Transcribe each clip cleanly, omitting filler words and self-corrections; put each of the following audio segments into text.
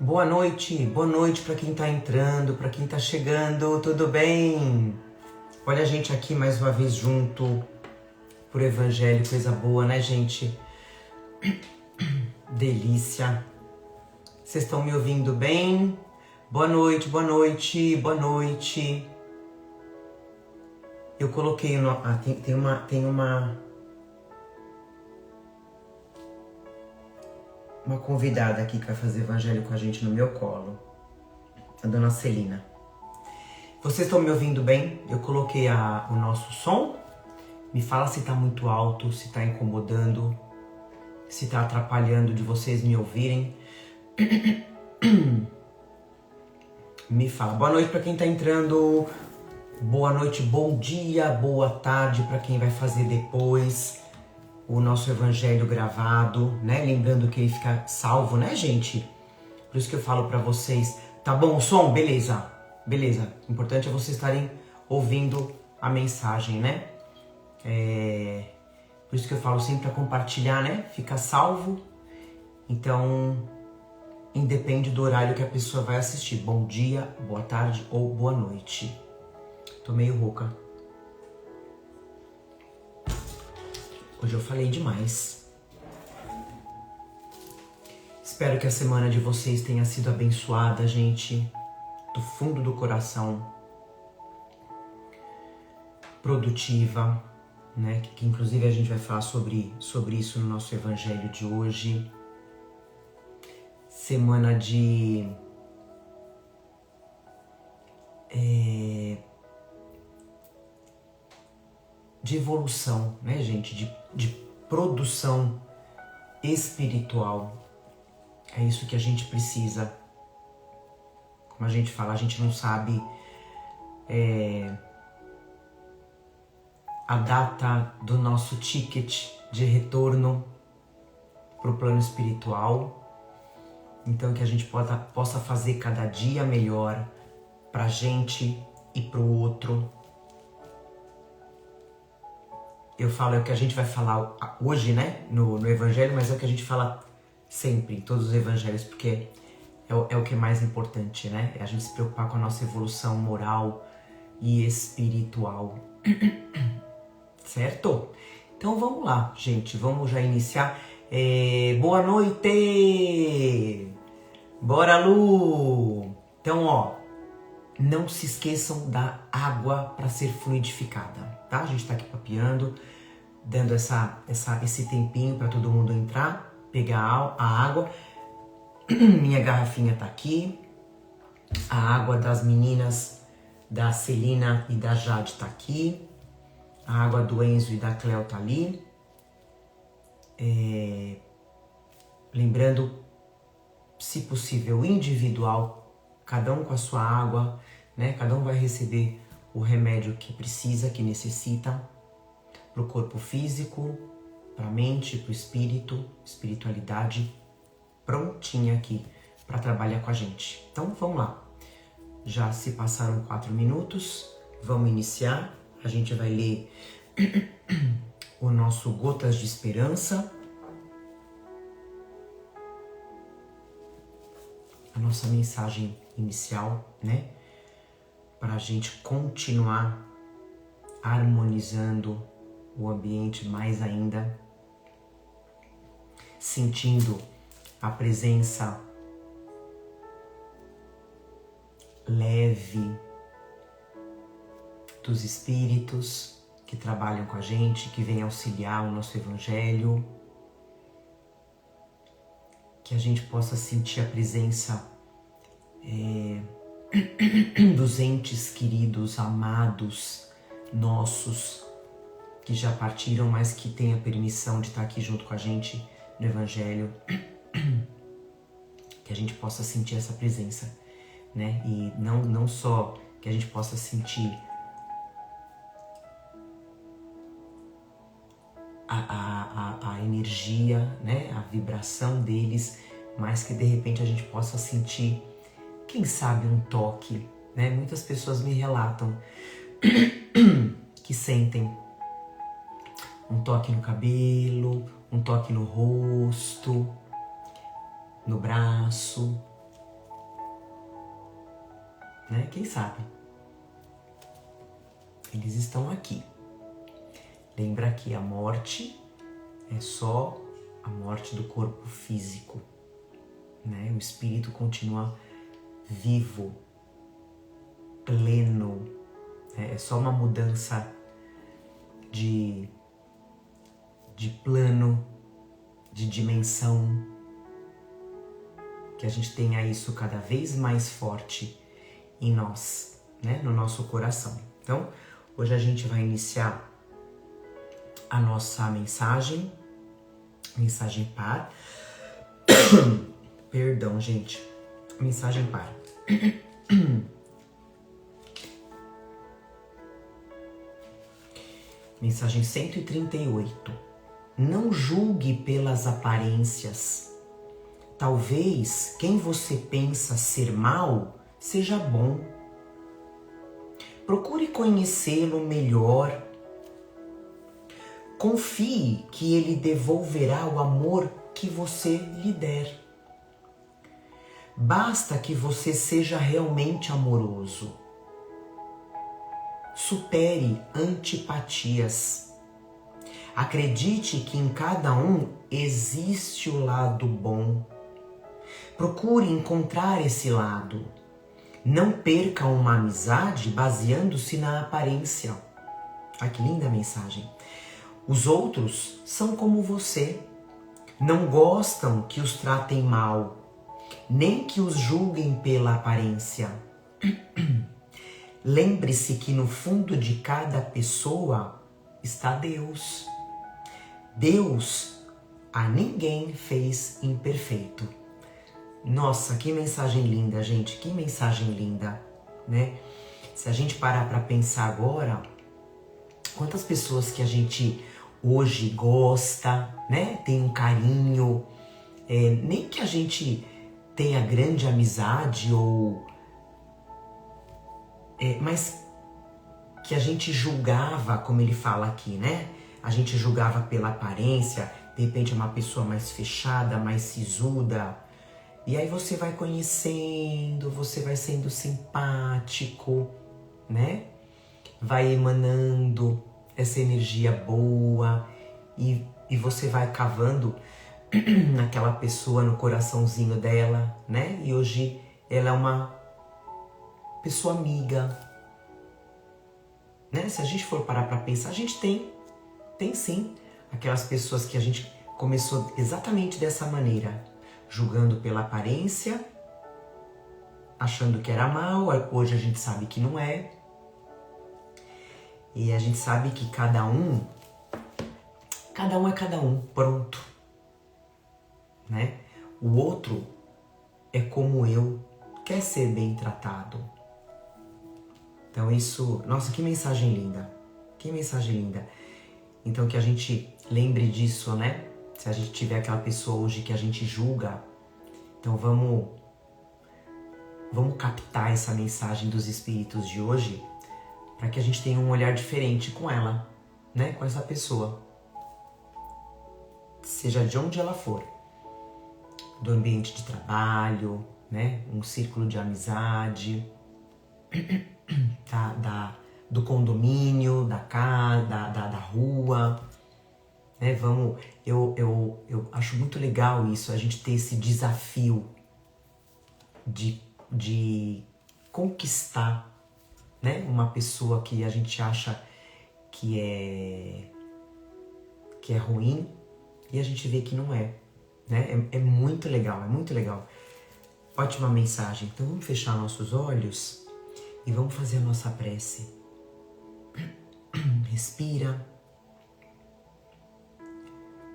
Boa noite para quem tá entrando, para quem tá chegando, tudo bem? Olha a gente aqui mais uma vez junto por Evangelho, coisa boa, né, gente? Delícia. Vocês estão me ouvindo bem? Boa noite, boa noite, boa noite. Eu coloquei tem uma convidada aqui que vai fazer Evangelho com a gente no meu colo, a dona Celina. Vocês estão me ouvindo bem? Eu coloquei o nosso som. Me fala se tá muito alto, se tá incomodando, se tá atrapalhando de vocês me ouvirem. Me fala. Boa noite para quem tá entrando. Boa noite, bom dia, boa tarde para quem vai fazer depois o nosso Evangelho gravado, né? Lembrando que ele fica salvo, né, gente? Por isso que eu falo para vocês. Tá bom o som? Beleza. Beleza. O importante é vocês estarem ouvindo a mensagem, né? Por isso que eu falo sempre para compartilhar, né? Fica salvo. Então, independe do horário que a pessoa vai assistir. Bom dia, boa tarde ou boa noite. Tô meio rouca. Hoje eu falei demais. Espero que a semana de vocês tenha sido abençoada, gente. Do fundo do coração. Produtiva, né? Que inclusive a gente vai falar sobre isso no nosso Evangelho de hoje. Semana de evolução, né, gente? De produção espiritual. É isso que a gente precisa. Como a gente fala, a gente não sabe a data do nosso ticket de retorno para o plano espiritual. Então que a gente possa fazer cada dia melhor pra gente e pro outro. Eu falo, é o que a gente vai falar hoje, né, no Evangelho, mas é o que a gente fala sempre, em todos os Evangelhos, porque é o que é mais importante, né? É a gente se preocupar com a nossa evolução moral e espiritual. Certo? Então vamos lá, gente, vamos já iniciar. Boa noite! Bora, Lu! Então, ó, não se esqueçam da água para ser fluidificada, tá? A gente tá aqui papeando, dando esse tempinho para todo mundo entrar, pegar a água. Minha garrafinha tá aqui. A água das meninas, da Celina e da Jade tá aqui. A água do Enzo e da Cleo tá ali. Lembrando, se possível, individual, cada um com a sua água, né? Cada um vai receber o remédio que precisa, que necessita, para o corpo físico, para a mente, para o espírito, espiritualidade, prontinha aqui para trabalhar com a gente. Então vamos lá. Já se passaram 4 minutos, vamos iniciar. A gente vai ler o nosso Gotas de Esperança. A nossa mensagem inicial, né? Para a gente continuar harmonizando o ambiente mais ainda, sentindo a presença leve dos espíritos que trabalham com a gente, que vêm auxiliar o nosso Evangelho. Que a gente possa sentir a presença dos entes queridos, amados, nossos, que já partiram, mas que têm a permissão de estar aqui junto com a gente no Evangelho. Que a gente possa sentir essa presença, né? E não só que a gente possa sentir a energia, né? A vibração deles, mas que de repente a gente possa sentir, quem sabe, um toque, né? Muitas pessoas me relatam que sentem um toque no cabelo, um toque no rosto, no braço, né? Quem sabe? Eles estão aqui. Lembra que a morte é só a morte do corpo físico, né? O espírito continua vivo, pleno, né? É só uma mudança de plano, de dimensão, que a gente tenha isso cada vez mais forte em nós, né? No nosso coração. Então, hoje a gente vai iniciar a nossa mensagem par. Perdão, gente. Mensagem par. Mensagem 138. Não julgue pelas aparências. Talvez quem você pensa ser mal seja bom. Procure conhecê-lo melhor. Confie que ele devolverá o amor que você lhe der. Basta que você seja realmente amoroso. Supere antipatias. Acredite que em cada um existe o lado bom. Procure encontrar esse lado. Não perca uma amizade baseando-se na aparência. Ah, que linda mensagem. Os outros são como você. Não gostam que os tratem mal, nem que os julguem pela aparência. Lembre-se que no fundo de cada pessoa está Deus. Deus a ninguém fez imperfeito. Nossa, que mensagem linda, gente, que mensagem linda, né? Se a gente parar para pensar agora, quantas pessoas que a gente hoje gosta, né? Tem um carinho, nem que a gente tenha grande amizade mas que a gente julgava, como ele fala aqui, né? A gente julgava pela aparência, de repente é uma pessoa mais fechada, mais sisuda. E aí você vai conhecendo, você vai sendo simpático, né? Vai emanando essa energia boa e você vai cavando naquela pessoa, no coraçãozinho dela, né? E hoje ela é uma pessoa amiga, né? Se a gente for parar para pensar, a gente tem sim aquelas pessoas que a gente começou exatamente dessa maneira, julgando pela aparência, achando que era mal, hoje a gente sabe que não é. E a gente sabe que cada um é cada um, pronto, né? O outro é como eu, quer ser bem tratado. Então isso, nossa, que mensagem linda, que mensagem linda. Então que a gente lembre disso, né? Se a gente tiver aquela pessoa hoje que a gente julga, então vamos captar essa mensagem dos espíritos de hoje para que a gente tenha um olhar diferente com ela, né? Com essa pessoa. Seja de onde ela for. Do ambiente de trabalho, né? Um círculo de amizade, do condomínio, da casa, da rua, né? Eu acho muito legal isso, a gente ter esse desafio de conquistar, né? Uma pessoa que a gente acha que é ruim e a gente vê que não é, né? É muito legal, é muito legal. Ótima mensagem. Então vamos fechar nossos olhos e vamos fazer a nossa prece. Respira,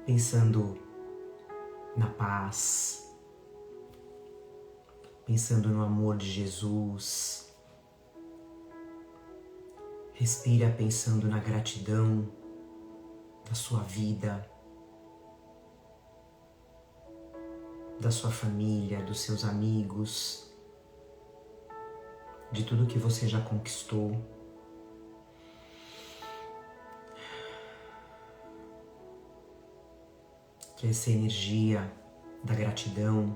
pensando na paz, pensando no amor de Jesus. Respira pensando na gratidão da sua vida, da sua família, dos seus amigos, de tudo que você já conquistou. Que essa energia da gratidão,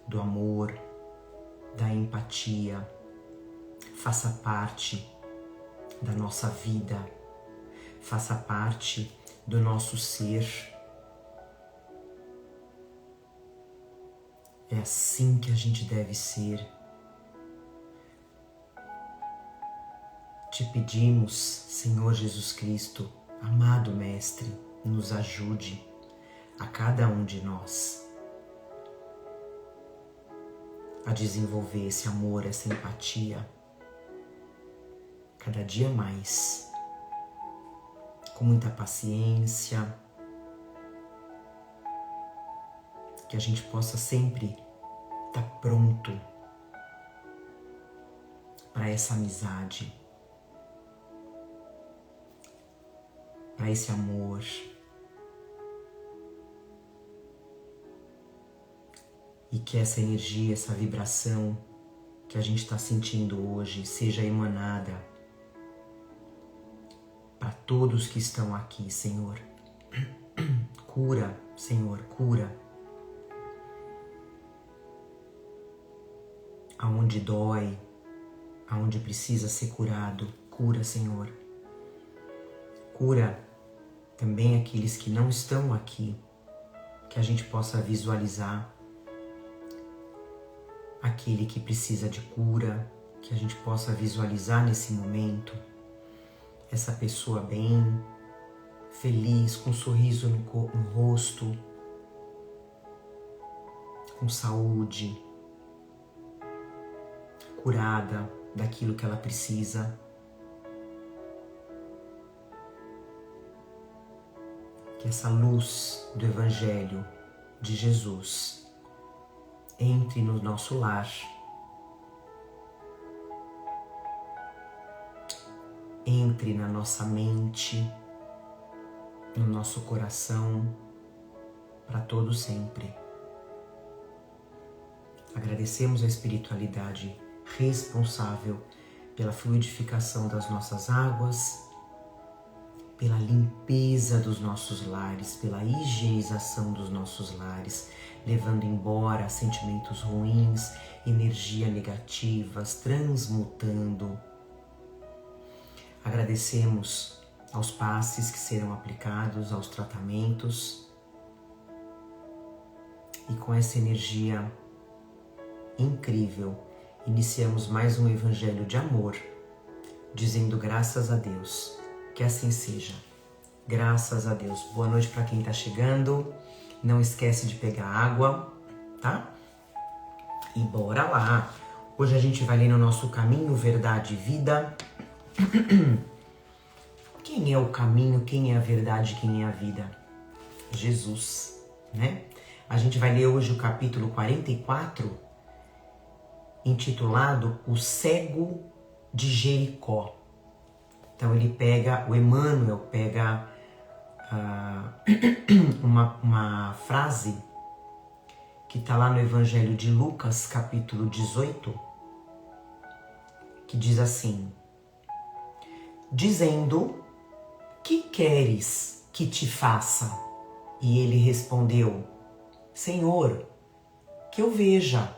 do amor, da empatia faça parte da nossa vida, faça parte do nosso ser. É assim que a gente deve ser. Te pedimos, Senhor Jesus Cristo, amado Mestre, nos ajude a cada um de nós a desenvolver esse amor, essa empatia, cada dia mais, com muita paciência, que a gente possa sempre estar pronto para essa amizade, para esse amor. E que essa energia, essa vibração que a gente está sentindo hoje seja emanada para todos que estão aqui, Senhor. Cura, Senhor, cura. Aonde dói, aonde precisa ser curado, cura, Senhor. Cura também aqueles que não estão aqui, que a gente possa visualizar aquele que precisa de cura, que a gente possa visualizar nesse momento essa pessoa bem, feliz, com um sorriso no rosto, com saúde, curada daquilo que ela precisa. Que essa luz do Evangelho de Jesus entre no nosso lar, entre na nossa mente, no nosso coração, para todo sempre. Agradecemos a espiritualidade responsável pela fluidificação das nossas águas, pela limpeza dos nossos lares, pela higienização dos nossos lares, levando embora sentimentos ruins, energia negativas, transmutando. Agradecemos aos passes que serão aplicados, aos tratamentos, e com essa energia incrível, iniciamos mais um evangelho de amor, dizendo graças a Deus. Que assim seja. Graças a Deus. Boa noite para quem está chegando. Não esquece de pegar água, tá? E bora lá. Hoje a gente vai ler no nosso caminho, verdade e vida. Quem é o caminho, quem é a verdade, quem é a vida? Jesus, né? A gente vai ler hoje o capítulo 44, intitulado O Cego de Jericó. Então ele pega, o Emmanuel pega uma frase que está lá no Evangelho de Lucas, capítulo 18, que diz assim: dizendo, que queres que te faça? E ele respondeu, Senhor, que eu veja.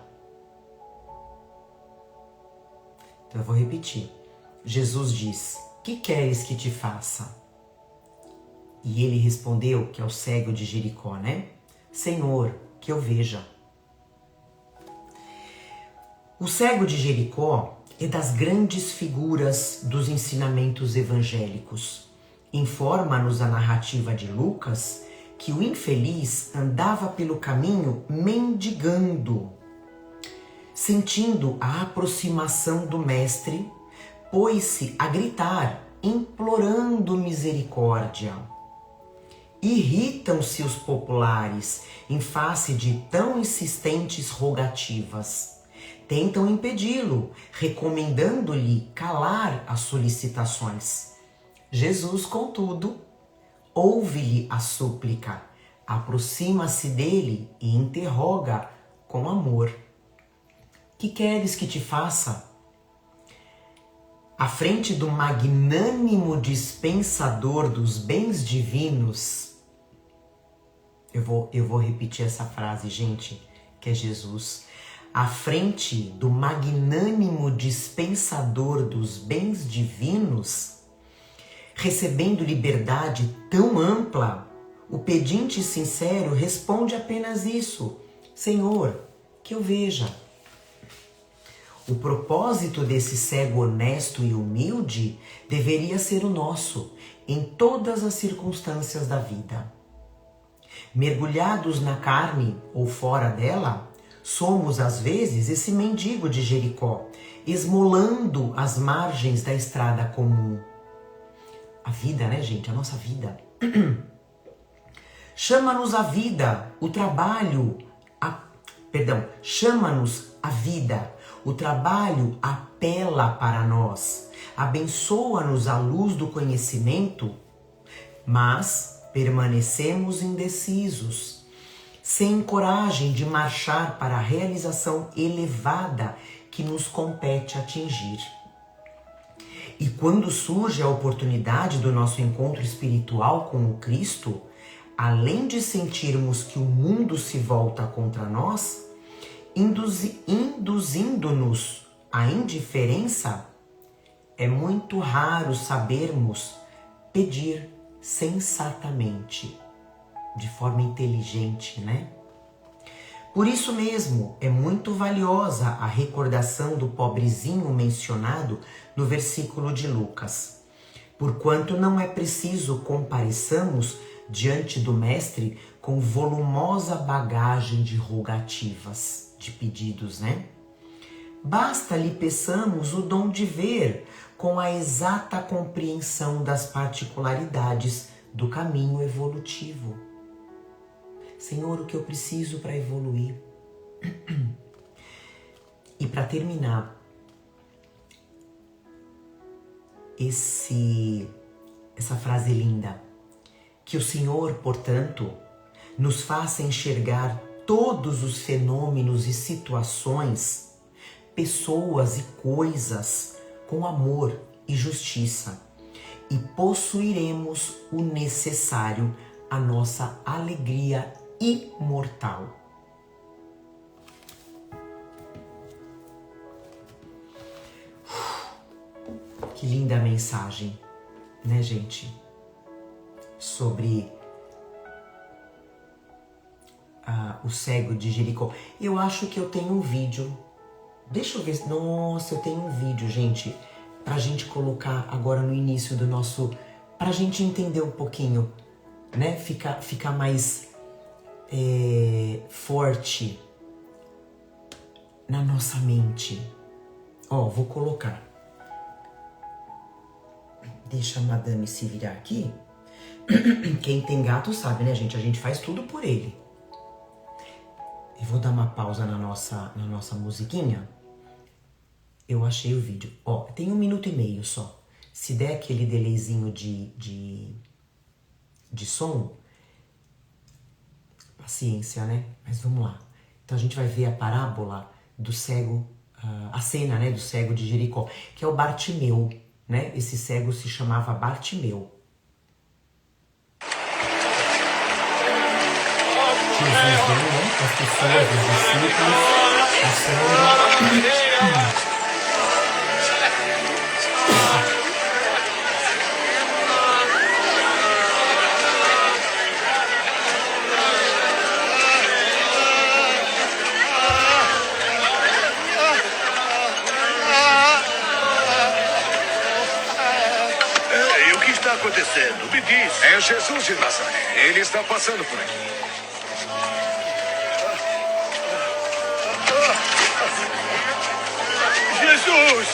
Então eu vou repetir. Jesus diz, que queres que te faça? E ele respondeu, que é o cego de Jericó, né? Senhor, que eu veja. O cego de Jericó é das grandes figuras dos ensinamentos evangélicos. Informa-nos a narrativa de Lucas que o infeliz andava pelo caminho mendigando. Sentindo a aproximação do mestre, pôs-se a gritar, implorando misericórdia. Irritam-se os populares em face de tão insistentes rogativas. Tentam impedi-lo, recomendando-lhe calar as solicitações. Jesus, contudo, ouve-lhe a súplica, aproxima-se dele e interroga com amor. Que queres que te faça? À frente do magnânimo dispensador dos bens divinos, eu vou repetir essa frase, gente, que é Jesus. à frente do magnânimo dispensador dos bens divinos, recebendo liberdade tão ampla, o pedinte sincero responde apenas isso: Senhor, que eu veja. O propósito desse cego honesto e humilde deveria ser o nosso, em todas as circunstâncias da vida. Mergulhados na carne ou fora dela, somos às vezes esse mendigo de Jericó, esmolando as margens da estrada comum. A vida, né, gente? A nossa vida. Chama-nos a vida, o trabalho, chama-nos a vida. O trabalho apela para nós, abençoa-nos à luz do conhecimento, mas permanecemos indecisos, sem coragem de marchar para a realização elevada que nos compete atingir. E quando surge a oportunidade do nosso encontro espiritual com o Cristo, além de sentirmos que o mundo se volta contra nós, induzindo-nos à indiferença, é muito raro sabermos pedir sensatamente, de forma inteligente, né? Por isso mesmo, é muito valiosa a recordação do pobrezinho mencionado no versículo de Lucas. Porquanto não é preciso compareçamos diante do Mestre com volumosa bagagem de rogativas, de pedidos, né? Basta lhe peçamos o dom de ver com a exata compreensão das particularidades do caminho evolutivo. Senhor, o que eu preciso para evoluir? E para terminar, essa frase linda, que o Senhor, portanto, nos faça enxergar todos os fenômenos e situações, pessoas e coisas com amor e justiça, e possuiremos o necessário à nossa alegria imortal. Que linda mensagem, né, gente? Sobre o cego de Jericó. Eu acho que eu tenho um vídeo. Deixa eu ver. Nossa, eu tenho um vídeo, gente, pra gente colocar agora no início do nosso... Pra gente entender um pouquinho, né? Ficar mais forte na nossa mente. Ó, vou colocar. Deixa a madame se virar aqui. Quem tem gato sabe, né, gente? A gente faz tudo por ele. Eu vou dar uma pausa na nossa musiquinha. Eu achei o vídeo. Ó, tem 1 minuto e meio só. Se der aquele delayzinho de som, paciência, né? Mas vamos lá. Então a gente vai ver a parábola do cego, a cena, né, do cego de Jericó, que é o Bartimeu, né? Esse cego se chamava Bartimeu. Jesus, né? As pessoas, os discípulos, O que está acontecendo? Me diz. É Jesus de Nazaré. Ele está passando por aqui. Jesus!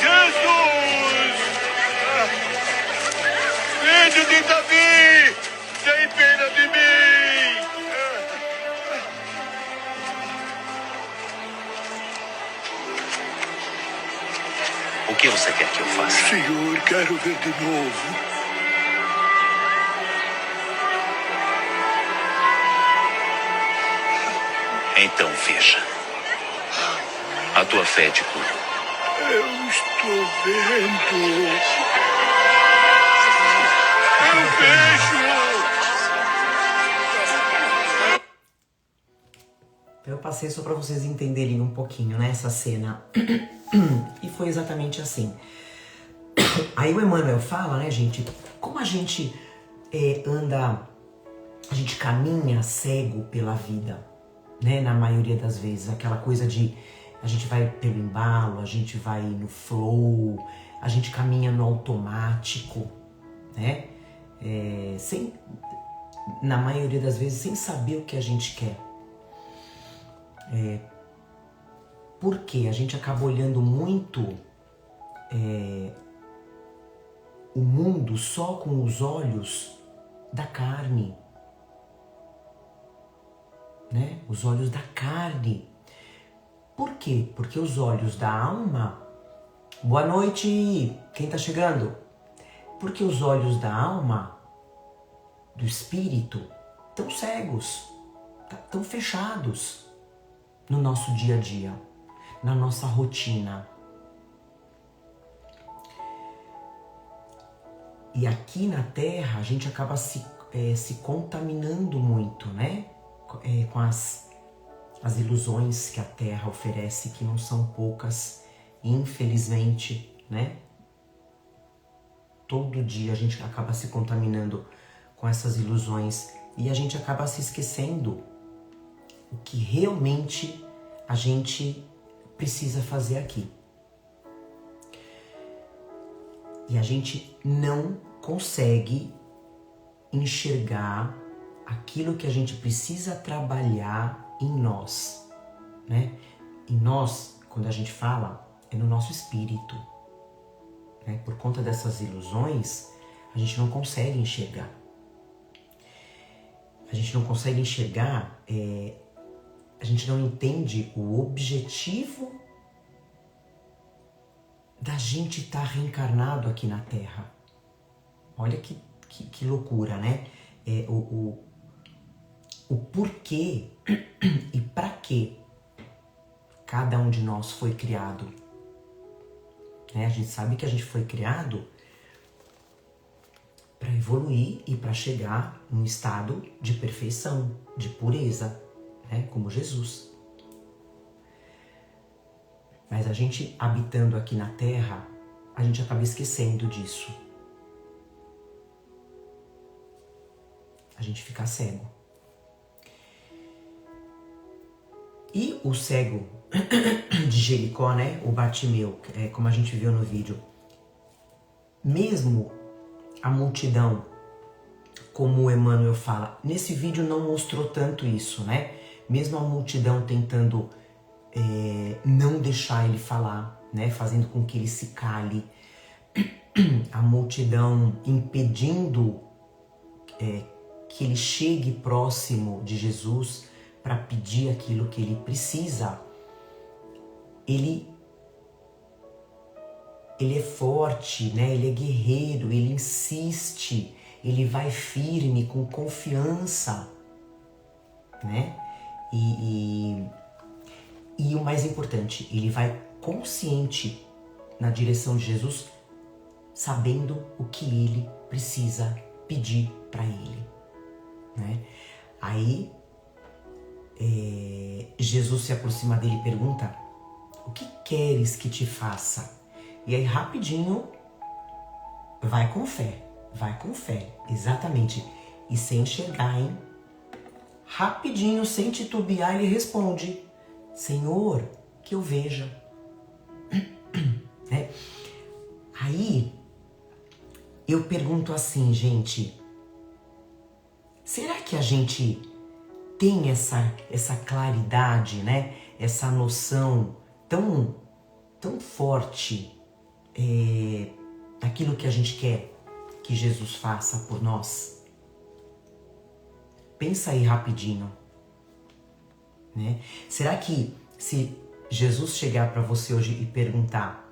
Jesus! Filho de Davi! Tem pena de mim! O que você quer que eu faça? Senhor, quero ver de novo. Então veja. A tua fé te curou. Eu estou vendo. Eu vejo. Então eu passei só para vocês entenderem um pouquinho, né, essa cena. E foi exatamente assim. Aí o Emmanuel fala, né, gente, como a gente a gente caminha cego pela vida, né, na maioria das vezes, aquela coisa de a gente vai pelo embalo, a gente vai no flow, a gente caminha no automático, né, na maioria das vezes sem saber o que a gente quer. Porque a gente acaba olhando muito o mundo só com os olhos da carne, né? Os olhos da carne. Por quê? Porque os olhos da alma... Boa noite! Quem tá chegando? Porque os olhos da alma, do espírito, estão cegos, estão fechados no nosso dia a dia, na nossa rotina. E aqui na Terra a gente acaba se contaminando muito, né? Com as ilusões que a Terra oferece, que não são poucas, infelizmente, né? Todo dia a gente acaba se contaminando com essas ilusões e a gente acaba se esquecendo o que realmente a gente precisa fazer aqui. E a gente não consegue enxergar aquilo que a gente precisa trabalhar em nós, né? Em nós, quando a gente fala, é no nosso espírito, né? Por conta dessas ilusões, a gente não consegue enxergar. A gente não consegue enxergar, a gente não entende o objetivo da gente estar reencarnado aqui na Terra. Olha que loucura, né? O porquê e para que cada um de nós foi criado. Né? A gente sabe que a gente foi criado para evoluir e para chegar num estado de perfeição, de pureza, né? Como Jesus. Mas a gente habitando aqui na Terra, a gente acaba esquecendo disso. A gente fica cego. E o cego de Jericó, né? O Bartimeu, como a gente viu no vídeo. Mesmo a multidão, como o Emmanuel fala, nesse vídeo não mostrou tanto isso, né? Mesmo a multidão tentando não deixar ele falar, né? Fazendo com que ele se cale. A multidão impedindo que ele chegue próximo de Jesus para pedir aquilo que ele precisa. Ele é forte, né? Ele é guerreiro, ele insiste, ele vai firme, com confiança, né? E o mais importante, ele vai consciente na direção de Jesus, sabendo o que ele precisa pedir para ele, né? Aí Jesus se aproxima dele e pergunta: o que queres que te faça? E aí rapidinho, vai com fé, exatamente. E sem enxergar, hein? Rapidinho, sem titubear, ele responde: Senhor, que eu veja. Né? Aí, eu pergunto assim, gente, será que a gente tem essa claridade, né? Essa noção tão forte daquilo que a gente quer que Jesus faça por nós? Pensa aí rapidinho, né? Será que se Jesus chegar para você hoje e perguntar: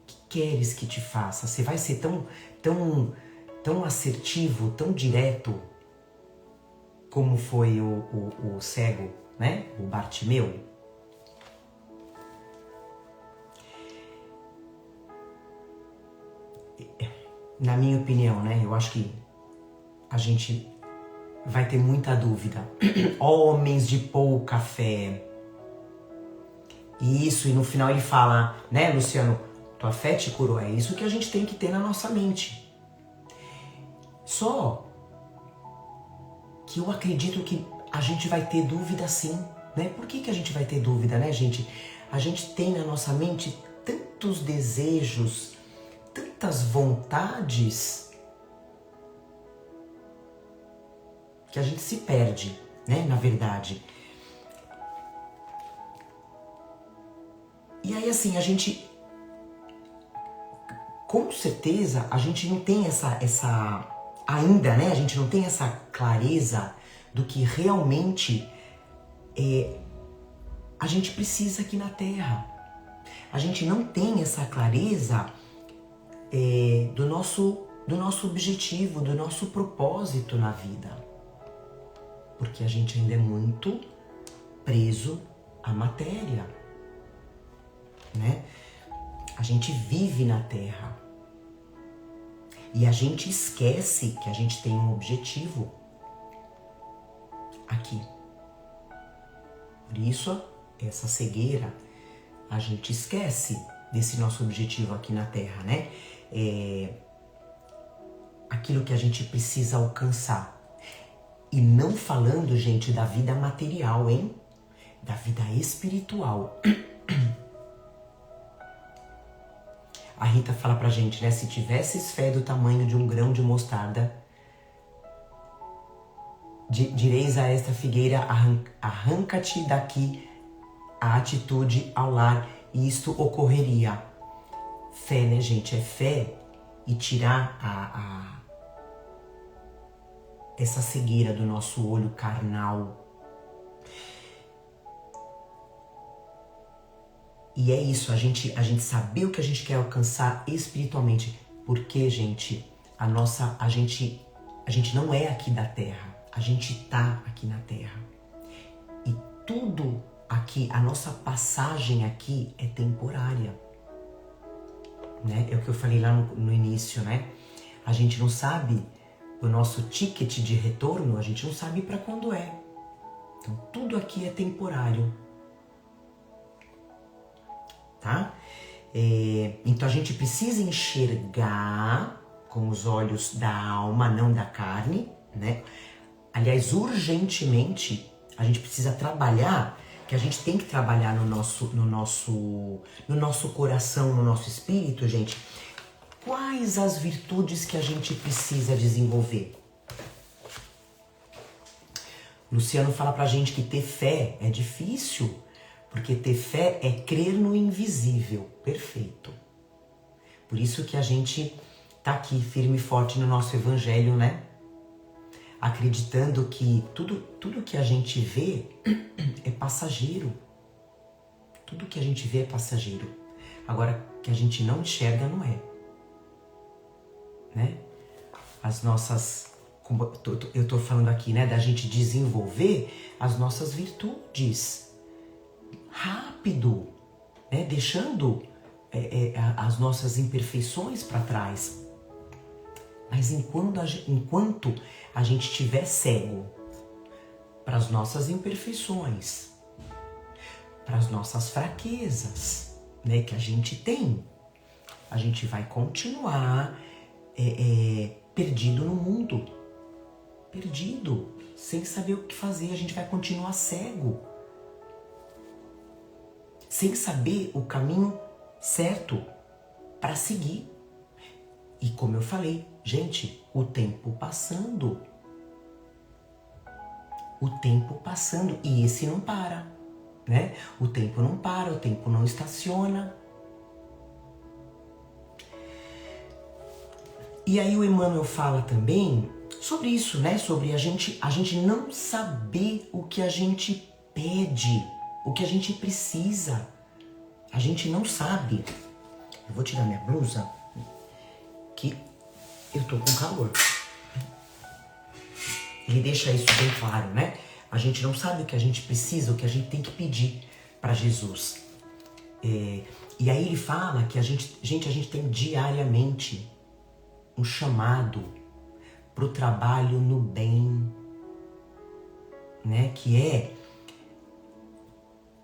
o que queres que te faça? Você vai ser tão assertivo, tão direto como foi o cego, né? O Bartimeu? Na minha opinião, né? Eu acho que a gente vai ter muita dúvida. Homens de pouca fé. Isso, e no final ele fala, né, Luciano, tua fé te curou. É isso que a gente tem que ter na nossa mente. Só que eu acredito que a gente vai ter dúvida sim, né? Por que a gente vai ter dúvida, né, gente? A gente tem na nossa mente tantos desejos, tantas vontades, que a gente se perde, né, na verdade. E aí, assim, a gente, com certeza, a gente não tem essa ainda, né, a gente não tem essa clareza do que realmente a gente precisa aqui na Terra. A gente não tem essa clareza do nosso objetivo, do nosso propósito na vida. Porque a gente ainda é muito preso à matéria, né? A gente vive na Terra. E a gente esquece que a gente tem um objetivo aqui. Por isso, essa cegueira, a gente esquece desse nosso objetivo aqui na Terra, né? Aquilo que a gente precisa alcançar. E não falando, gente, da vida material, hein? Da vida espiritual. A Rita fala pra gente, né? Se tivesses fé do tamanho de um grão de mostarda, direis a esta figueira, arranca-te daqui a atitude ao lar, e isto ocorreria. Fé, né, gente? É fé e tirar essa cegueira do nosso olho carnal. E é isso, a gente saber o que a gente quer alcançar espiritualmente. Porque, gente, a gente não é aqui da Terra. A gente tá aqui na Terra. E tudo aqui, a nossa passagem aqui é temporária. Né? É o que eu falei lá no início, né? A gente não sabe o nosso ticket de retorno, a gente não sabe para quando é. Então, tudo aqui é temporário. Tá? Então, a gente precisa enxergar com os olhos da alma, não da carne, né? Aliás, urgentemente, a gente precisa trabalhar, que a gente tem que trabalhar no nosso coração, no nosso espírito, gente. Quais as virtudes que a gente precisa desenvolver? Luciano fala pra gente que ter fé é difícil, porque ter fé é crer no invisível. Perfeito. Por isso que a gente tá aqui firme e forte no nosso evangelho, né? Acreditando que tudo que a gente vê é passageiro. Tudo que a gente vê é passageiro. Agora, que a gente não enxerga não é. Né? As nossas, como eu tô falando aqui, né, da gente desenvolver as nossas virtudes rápido, né, deixando as nossas imperfeições para trás. Mas enquanto a gente estiver cego para as nossas imperfeições, para as nossas fraquezas, né, que a gente tem, a gente vai continuar perdido no mundo, perdido, sem saber o que fazer. A gente vai continuar cego, sem saber o caminho certo para seguir. E como eu falei, gente, o tempo passando, e esse não para, né? O tempo não para, o tempo não estaciona. E aí o Emmanuel fala também sobre isso, né? Sobre a gente não saber o que a gente pede, o que a gente precisa. A gente não sabe. Eu vou tirar minha blusa, que eu tô com calor. Ele deixa isso bem claro, né? A gente não sabe o que a gente precisa, o que a gente tem que pedir para Jesus. E aí ele fala que a gente tem diariamente um chamado para o trabalho no bem. né? Que é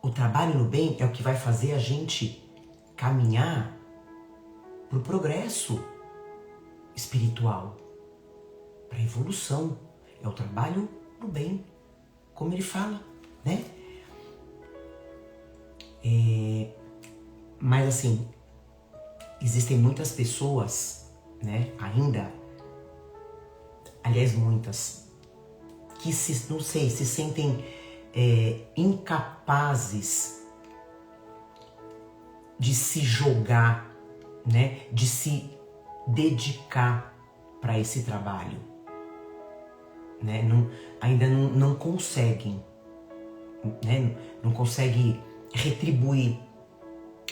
o trabalho no bem é o que vai fazer a gente caminhar para o progresso espiritual, para a evolução. É o trabalho no bem, como ele fala, né? Mas assim, existem muitas pessoas, né, ainda, aliás muitas, que se sentem incapazes de se jogar, né, de se dedicar para esse trabalho, né? Ainda não conseguem, né? Não conseguem retribuir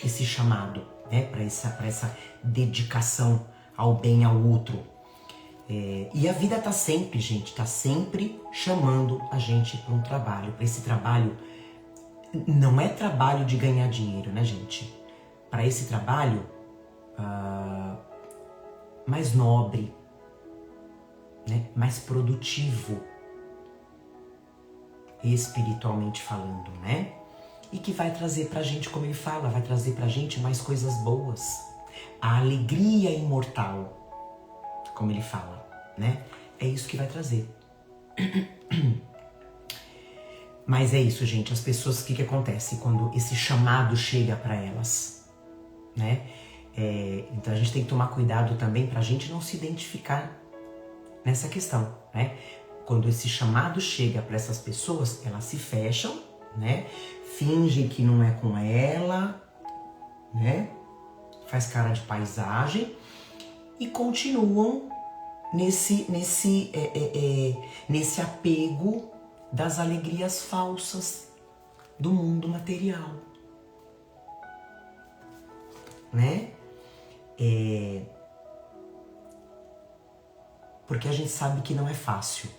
esse chamado, né? Para essa dedicação ao bem, ao outro. E a vida tá sempre, gente, tá sempre chamando a gente para um trabalho. Para esse trabalho, não é trabalho de ganhar dinheiro, né, gente? Para esse trabalho mais nobre, né? Mais produtivo, espiritualmente falando, né? E que vai trazer pra gente, como ele fala, vai trazer pra gente mais coisas boas. A alegria imortal, como ele fala, né? É isso que vai trazer. Mas é isso, gente. As pessoas, o que acontece quando esse chamado chega pra elas, né? Então a gente tem que tomar cuidado também pra gente não se identificar nessa questão, né? Quando esse chamado chega para essas pessoas, elas se fecham, né? Fingem que não é com ela, né? Faz cara de paisagem e continuam nesse apego das alegrias falsas do mundo material, né? Porque a gente sabe que não é fácil.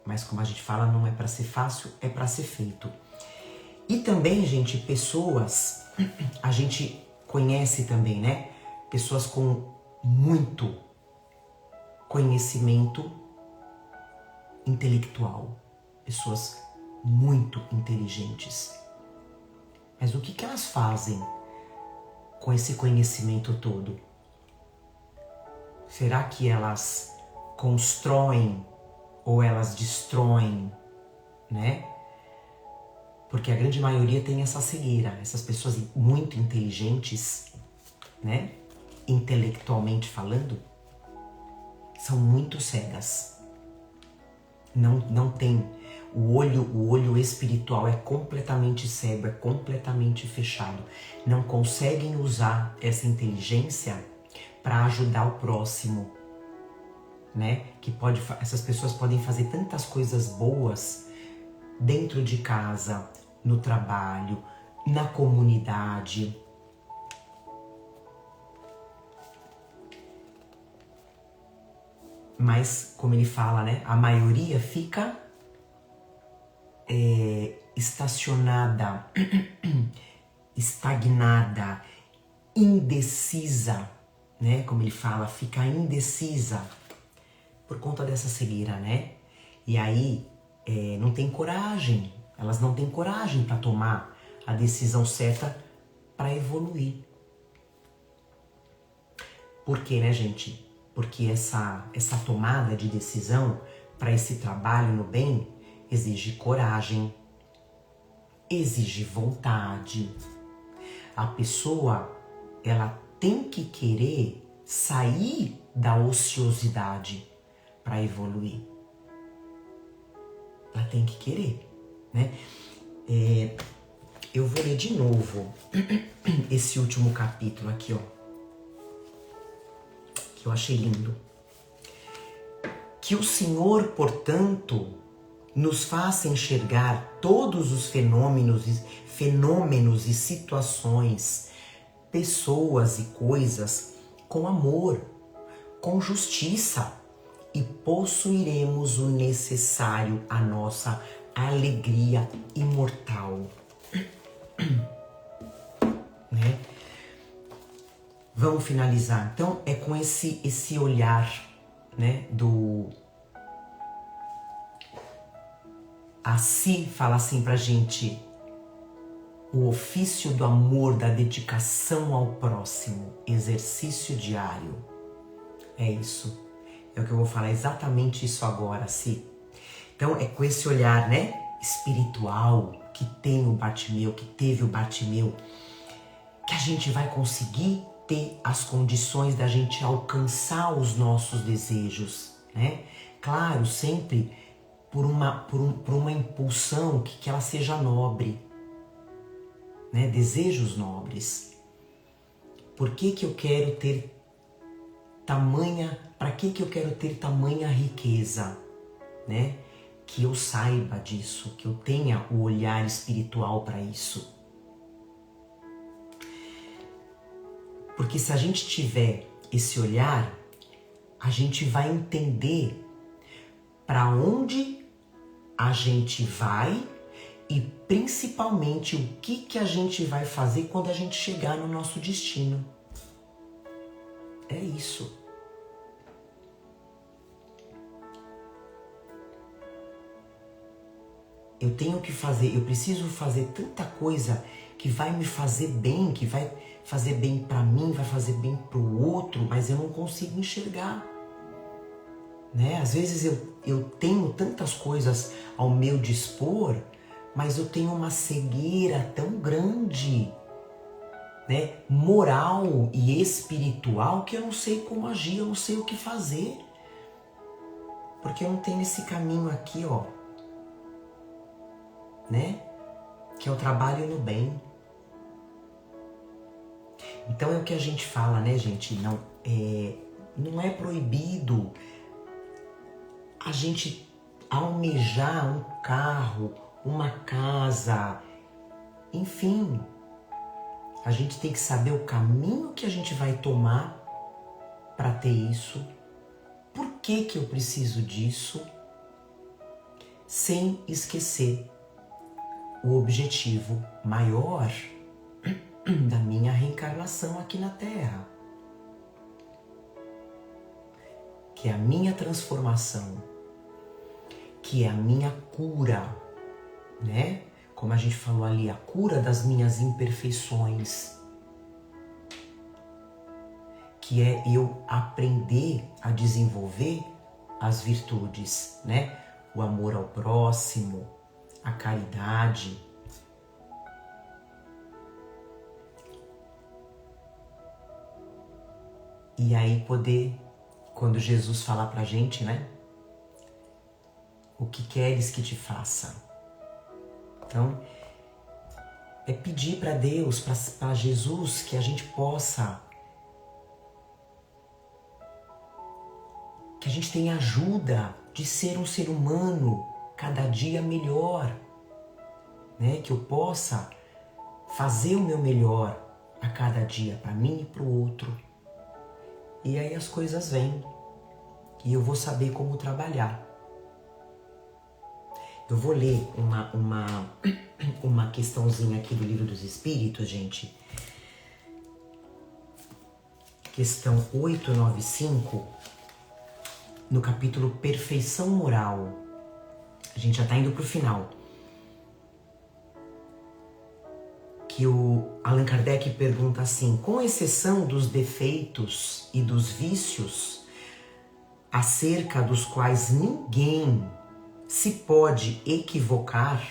Mas como a gente fala, não é para ser fácil, é para ser feito. E também, gente, pessoas, a gente conhece também, né? Pessoas com muito conhecimento intelectual. Pessoas muito inteligentes. Mas o que elas fazem com esse conhecimento todo? Será que elas constroem ou elas destroem, né? Porque a grande maioria tem essa cegueira. Essas pessoas muito inteligentes, né? Intelectualmente falando, são muito cegas. Não tem. O olho espiritual é completamente cego, é completamente fechado. Não conseguem usar essa inteligência para ajudar o próximo, né? Essas pessoas podem fazer tantas coisas boas dentro de casa, no trabalho, na comunidade. Mas, como ele fala, né? A maioria fica estacionada, estagnada, indecisa, né? Como ele fala, fica indecisa por conta dessa cegueira, né? E aí não tem coragem, elas não têm coragem para tomar a decisão certa para evoluir. Por quê, né, gente? Porque essa tomada de decisão para esse trabalho no bem exige coragem, exige vontade. A pessoa, ela tem que querer sair da ociosidade para evoluir. Ela tem que querer, né? Eu vou ler de novo esse último capítulo aqui, ó, que eu achei lindo. Que o Senhor, portanto, nos faça enxergar todos os fenômenos e situações, pessoas e coisas com amor, com justiça, e possuiremos o necessário à nossa alegria imortal. Né? Vamos finalizar. Então, é com esse olhar, né, A Si fala assim pra gente: o ofício do amor, da dedicação ao próximo, exercício diário. É isso. É o que eu vou falar exatamente isso agora, Si. Então é com esse olhar, né, espiritual que tem o Bartimeu, que teve o Bartimeu, que a gente vai conseguir ter as condições da gente alcançar os nossos desejos, né? Claro, sempre por uma impulsão que ela seja nobre, né? Desejos nobres. Por que eu quero ter para que eu quero ter tamanha riqueza, né? Que eu saiba disso, que eu tenha o olhar espiritual para isso. Porque se a gente tiver esse olhar, a gente vai entender para onde a gente vai e principalmente o que a gente vai fazer quando a gente chegar no nosso destino. É isso. Eu tenho que fazer, eu preciso fazer tanta coisa que vai me fazer bem, que vai fazer bem para mim, vai fazer bem para o outro, mas eu não consigo enxergar. Né? Às vezes eu tenho tantas coisas ao meu dispor, mas eu tenho uma cegueira tão grande, né, moral e espiritual, que eu não sei como agir, eu não sei o que fazer. Porque eu não tenho esse caminho aqui, ó, né, que é o trabalho no bem. Então é o que a gente fala, né, gente, não é proibido a gente almejar um carro, uma casa, enfim. A gente tem que saber o caminho que a gente vai tomar para ter isso. Por que eu preciso disso? Sem esquecer o objetivo maior da minha reencarnação aqui na Terra, que é a minha transformação, que é a minha cura, né? Como a gente falou ali, a cura das minhas imperfeições, que é eu aprender a desenvolver as virtudes, né? O amor ao próximo, a caridade. E aí poder, quando Jesus fala pra gente, né? O que queres que te faça? Então, é pedir para Deus, para Jesus, que a gente possa, que a gente tenha ajuda de ser um ser humano cada dia melhor, né? Que eu possa fazer o meu melhor a cada dia, para mim e para o outro. E aí as coisas vêm e eu vou saber como trabalhar. Eu vou ler uma questãozinha aqui do Livro dos Espíritos, gente. Questão 895, no capítulo Perfeição Moral. A gente já está indo para o final. Que o Allan Kardec pergunta assim: com exceção dos defeitos e dos vícios, acerca dos quais ninguém se pode equivocar,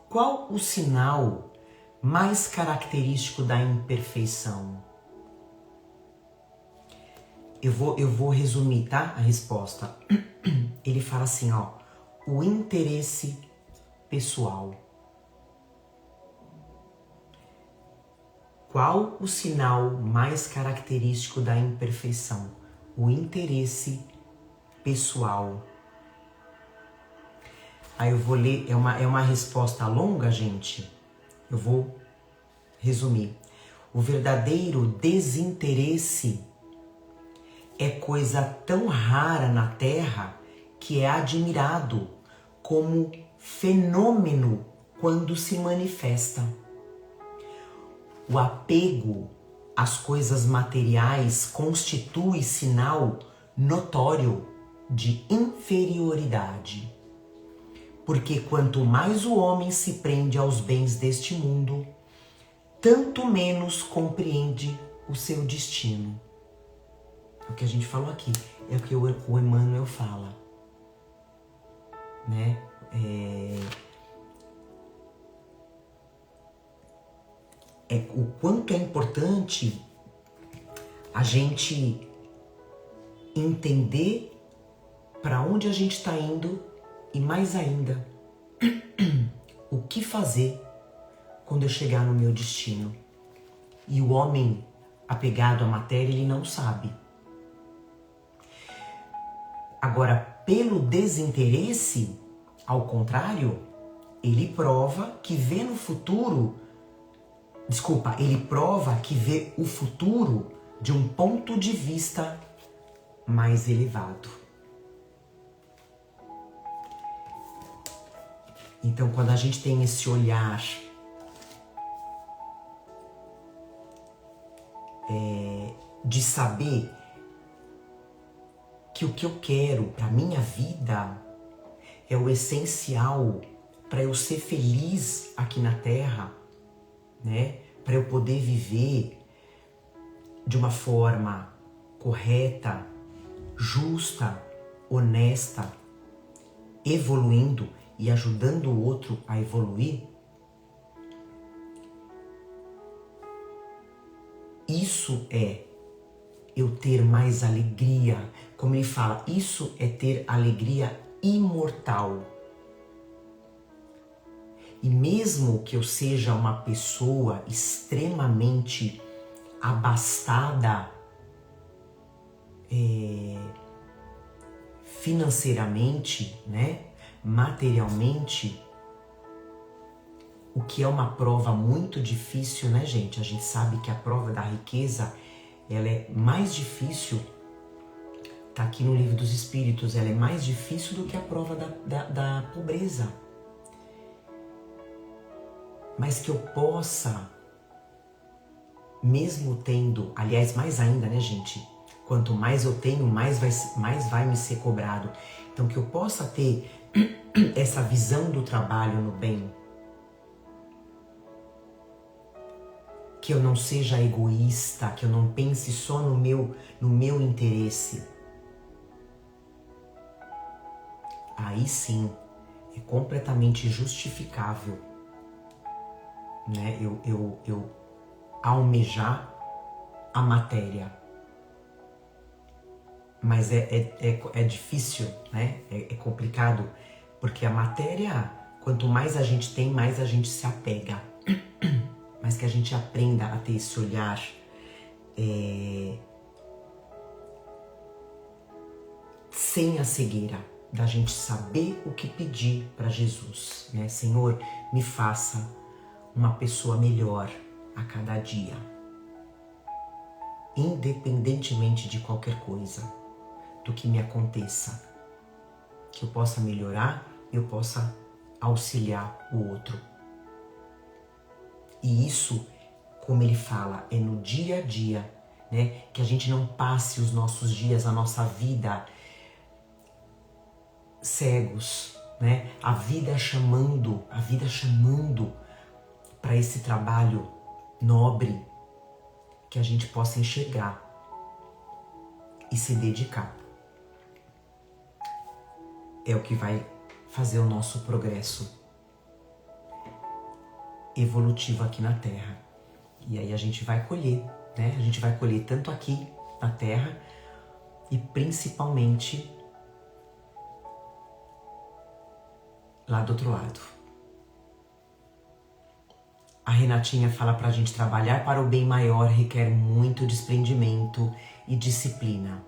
qual o sinal mais característico da imperfeição? Eu vou resumir, tá? A resposta. Ele fala assim, ó: o interesse pessoal. Qual o sinal mais característico da imperfeição? O interesse pessoal. Aí eu vou ler, é uma resposta longa, gente. Eu vou resumir. O verdadeiro desinteresse é coisa tão rara na Terra que é admirado como fenômeno quando se manifesta. O apego às coisas materiais constitui sinal notório de inferioridade. Porque quanto mais o homem se prende aos bens deste mundo, tanto menos compreende o seu destino. O que a gente falou aqui é o que o Emmanuel fala, né? O quanto é importante a gente entender para onde a gente está indo e, mais ainda, o que fazer quando eu chegar no meu destino. E o homem apegado à matéria, ele não sabe. Agora, pelo desinteresse, ao contrário, ele prova que vê no futuro, ele prova que vê o futuro de um ponto de vista mais elevado. Então, quando a gente tem esse olhar de saber que o que eu quero para minha vida é o essencial para eu ser feliz aqui na Terra, né? Para eu poder viver de uma forma correta, justa, honesta, evoluindo e ajudando o outro a evoluir. Isso é eu ter mais alegria. Como ele fala, isso é ter alegria imortal. E mesmo que eu seja uma pessoa extremamente abastada financeiramente, né, materialmente, o que é uma prova muito difícil, né, gente? A gente sabe que a prova da riqueza, ela é mais difícil, tá aqui no Livro dos Espíritos, ela é mais difícil do que a prova da pobreza. Mas que eu possa, mesmo tendo, aliás, mais ainda, né, gente? Quanto mais eu tenho, mais vai me ser cobrado. Então, que eu possa ter essa visão do trabalho no bem. Que eu não seja egoísta, que eu não pense só no meu interesse. Aí sim, é completamente justificável, né? Eu almejar a matéria. Mas é difícil, né? É complicado, porque a matéria, quanto mais a gente tem, mais a gente se apega. Mas que a gente aprenda a ter esse olhar sem a cegueira, da gente saber o que pedir para Jesus, né? Senhor, me faça uma pessoa melhor a cada dia, independentemente de qualquer coisa, do que me aconteça, que eu possa melhorar, eu possa auxiliar o outro. E isso, como ele fala, é no dia a dia, né? Que a gente não passe os nossos dias, a nossa vida cegos, né? A vida chamando para esse trabalho nobre, que a gente possa enxergar e se dedicar. É o que vai fazer o nosso progresso evolutivo aqui na Terra. E aí a gente vai colher, né? A gente vai colher tanto aqui na Terra e principalmente lá do outro lado. A Renatinha fala pra gente: trabalhar para o bem maior requer muito desprendimento e disciplina.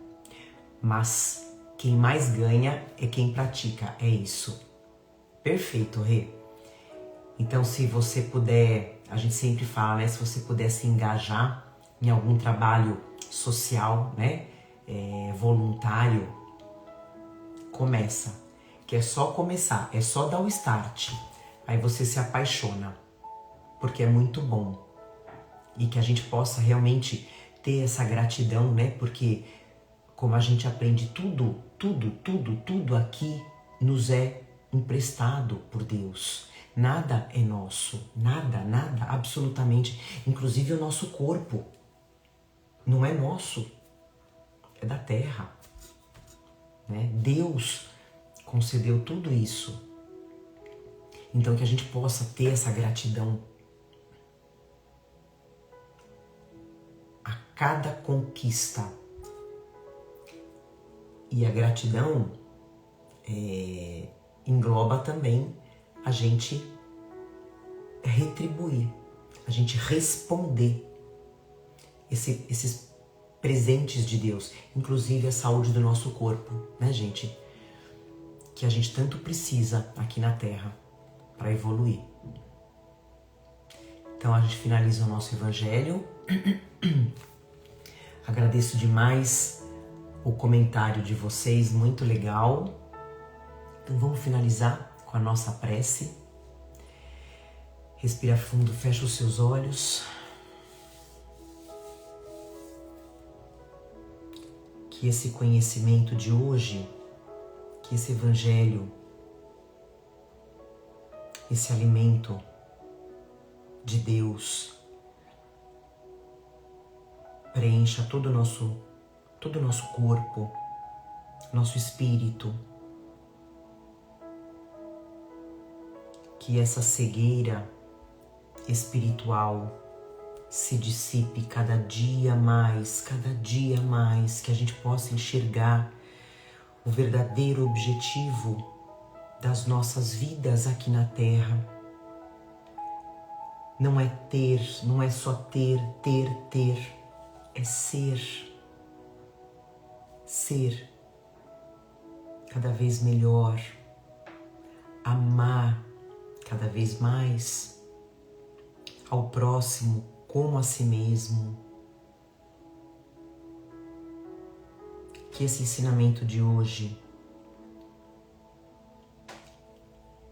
Mas quem mais ganha é quem pratica, é isso. Perfeito, Rê. Então, se você puder, a gente sempre fala, né? Se você puder se engajar em algum trabalho social, né? Voluntário, começa. Que é só começar, é só dar o start. Aí você se apaixona, porque é muito bom. E que a gente possa realmente ter essa gratidão, né? Porque como a gente aprende tudo aqui nos é emprestado por Deus. Nada é nosso, nada, absolutamente. Inclusive o nosso corpo não é nosso, é da terra, né? Deus concedeu tudo isso. Então que a gente possa ter essa gratidão a cada conquista. E a gratidão engloba também a gente retribuir, a gente responder esses presentes de Deus, inclusive a saúde do nosso corpo, né, gente? Que a gente tanto precisa aqui na Terra para evoluir. Então a gente finaliza o nosso evangelho. Agradeço demais o comentário de vocês, muito legal. Então vamos finalizar com a nossa prece. Respira fundo, fecha os seus olhos. Que esse conhecimento de hoje, que esse evangelho, esse alimento de Deus preencha todo o nosso corpo, nosso espírito. Que essa cegueira espiritual se dissipe cada dia mais, que a gente possa enxergar o verdadeiro objetivo das nossas vidas aqui na Terra. Não é ter, não é só ter, é ser. Ser cada vez melhor, amar cada vez mais ao próximo como a si mesmo. Que esse ensinamento de hoje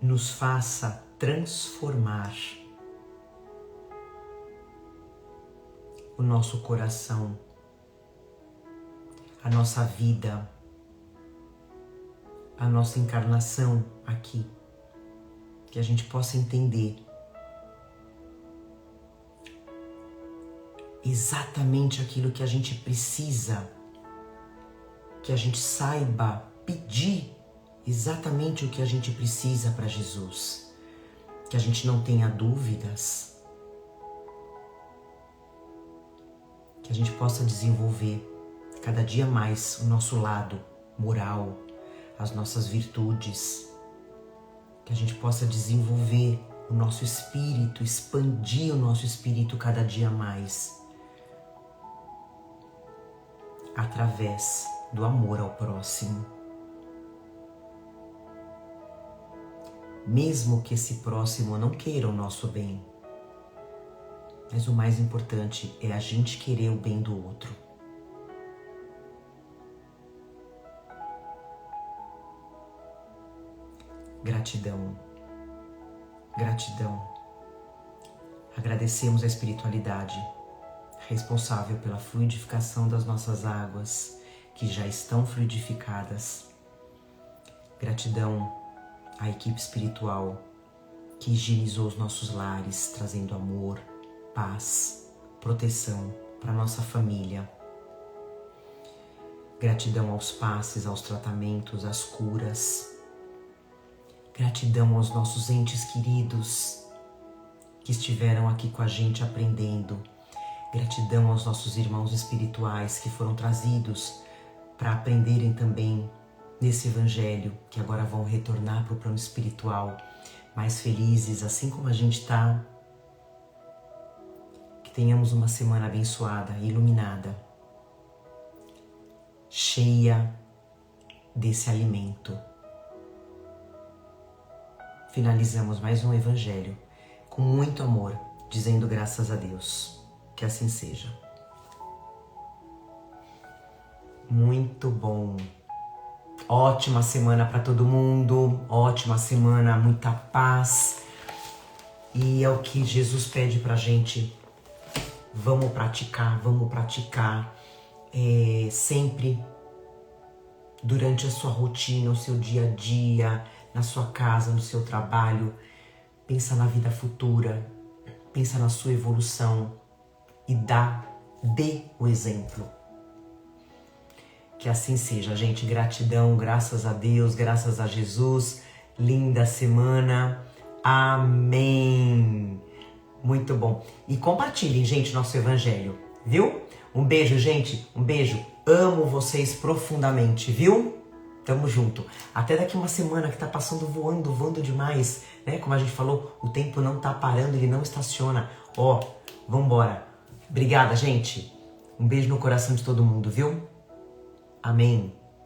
nos faça transformar o nosso coração, a nossa vida, a nossa encarnação aqui. Que a gente possa entender exatamente aquilo que a gente precisa, que a gente saiba pedir exatamente o que a gente precisa para Jesus, que a gente não tenha dúvidas, que a gente possa desenvolver cada dia mais o nosso lado moral, as nossas virtudes, que a gente possa desenvolver o nosso espírito, expandir o nosso espírito cada dia mais, através do amor ao próximo. Mesmo que esse próximo não queira o nosso bem, mas o mais importante é a gente querer o bem do outro. Gratidão, gratidão. Agradecemos a espiritualidade responsável pela fluidificação das nossas águas, que já estão fluidificadas. Gratidão à equipe espiritual que higienizou os nossos lares, trazendo amor, paz, proteção para nossa família. Gratidão aos passes, aos tratamentos, às curas. Gratidão aos nossos entes queridos que estiveram aqui com a gente aprendendo. Gratidão aos nossos irmãos espirituais que foram trazidos para aprenderem também nesse evangelho, que agora vão retornar para o plano espiritual mais felizes, assim como a gente está. Que tenhamos uma semana abençoada e iluminada, cheia desse alimento. Finalizamos mais um evangelho com muito amor, dizendo graças a Deus. Que assim seja. Muito bom. Ótima semana para todo mundo. Ótima semana, muita paz. E é o que Jesus pede pra gente. Vamos praticar sempre durante a sua rotina, o seu dia a dia. na sua casa, no seu trabalho. Pensa na vida futura, pensa na sua evolução e dê o exemplo. Que assim seja, gente. Gratidão, graças a Deus, graças a Jesus. Linda semana. Amém. Muito bom. E compartilhem, gente, nosso evangelho, viu? Um beijo, gente. Um beijo. Amo vocês profundamente, viu? Tamo junto. Até daqui uma semana, que tá passando voando demais, né? Como a gente falou, o tempo não tá parando, ele não estaciona. Ó, vambora. Obrigada, gente. Um beijo no coração de todo mundo, viu? Amém.